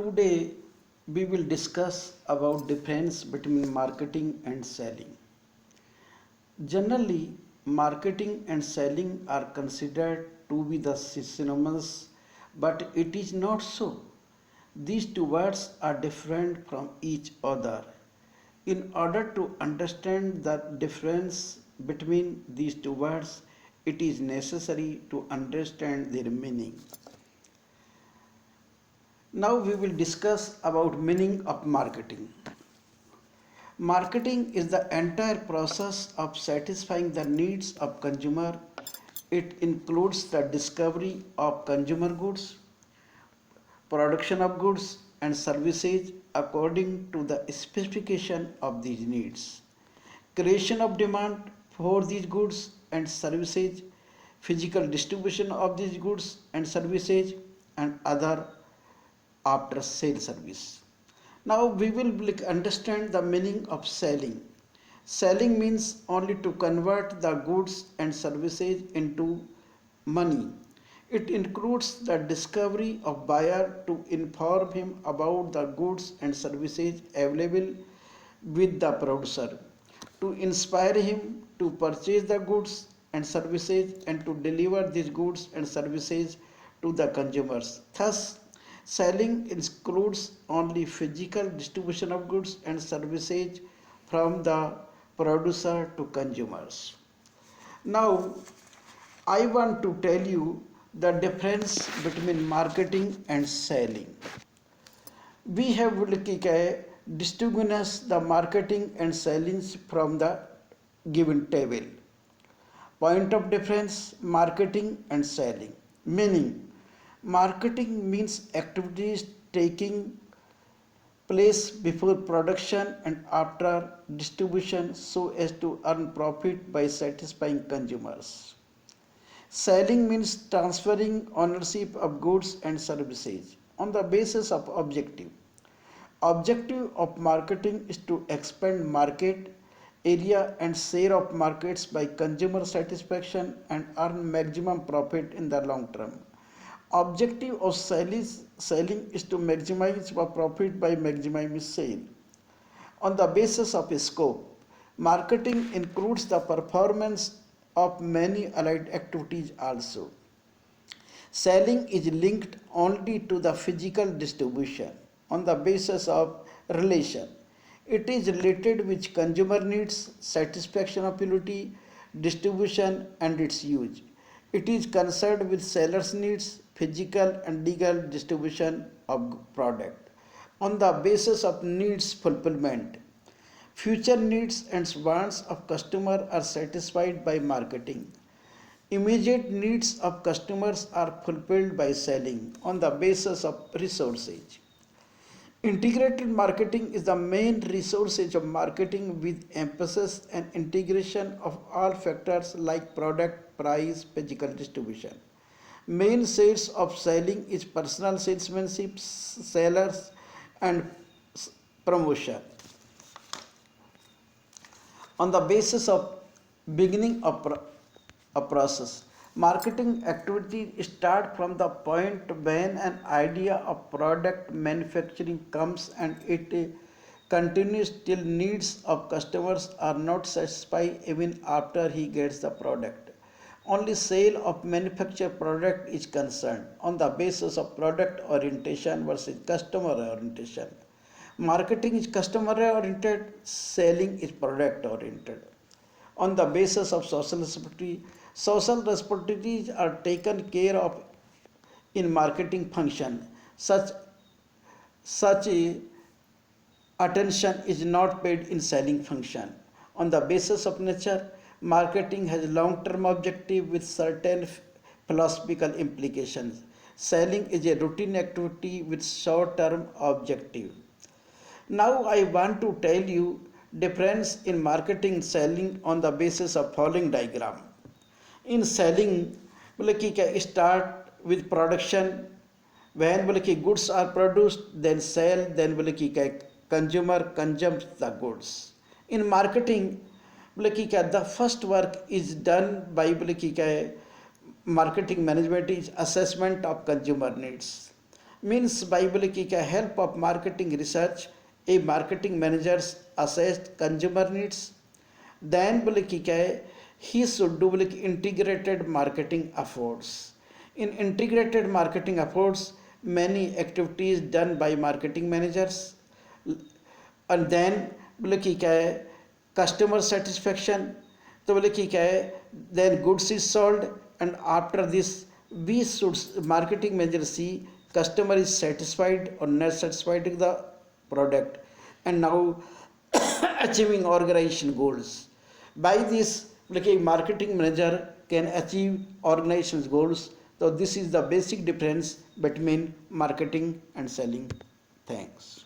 Today we will discuss about difference between marketing and selling. Generally, marketing and selling are considered to be the synonymous, but it is not so. These two words are different from each other. In order to understand the difference between these two words, it is necessary to understand their meaning. Now we will discuss about meaning of marketing. Marketing is the entire process of satisfying the needs of consumer. It includes the discovery of consumer goods, production of goods and services according to the specification of these needs, creation of demand for these goods and services, physical distribution of these goods and services, and other after sale service. Now we will understand the meaning of selling. Selling means only to convert the goods and services into money. It includes the discovery of buyer to inform him about the goods and services available with the producer, to inspire him to purchase the goods and services and to deliver these goods and services to the consumers. Thus, selling includes only physical distribution of goods and services from the producer to consumers. Now, I want to tell you the difference between marketing and selling. We have distinguish the marketing and selling from the given table. Point of difference: marketing and selling. Meaning, marketing means activities taking place before production and after distribution so as to earn profit by satisfying consumers. Selling means transferring ownership of goods and services on the basis of objective. Objective of marketing is to expand market area and share of markets by consumer satisfaction and earn maximum profit in the long term. Objective of selling is to maximize profit by maximizing sale. On the basis of scope, marketing includes the performance of many allied activities also. Selling is linked only to the physical distribution on the basis of relation. It is related with consumer needs, satisfaction of utility, distribution and its use. It is concerned with sellers' needs, physical and legal distribution of product. On the basis of needs fulfillment, future needs and wants of customer are satisfied by marketing. Immediate needs of customers are fulfilled by selling on the basis of resources. Integrated marketing is the main resources of marketing with emphasis and integration of all factors like product, price, physical distribution. Main sales of selling is personal salesmanship, sellers, and promotion. On the basis of beginning of a process, marketing activity start from the point when an idea of product manufacturing comes and it continues till needs of customers are not satisfied even after he gets the product. Only sale of manufactured product is concerned on the basis of product orientation versus customer orientation. Marketing is customer oriented, selling is product oriented. On the basis of social responsibilities are taken care of in marketing function. Such attention is not paid in selling function. On the basis of nature, marketing has long-term objective with certain philosophical implications. Selling is a routine activity with short-term objective. Now I want to tell you difference in marketing and selling on the basis of following diagram. In selling, start with production. When goods are produced, then sell, then consumer consumes the goods. In marketing, the first work is done by marketing management is assessment of consumer needs. Means by बोले कि क्या help of marketing research a marketing managers assessed consumer needs then बोले कि क्या है he should do बोले कि integrated marketing efforts in integrated marketing efforts many activities done by marketing managers and then बोले कि क्या है कस्टमर सेटिस्फेक्शन तो बोले कि क्या है then goods is sold and after this we should marketing manager see customer is satisfied or not satisfied with the product and now achieving organization goals by this like a marketing manager can achieve organization's goals. So this is the basic difference between marketing and selling. Thanks.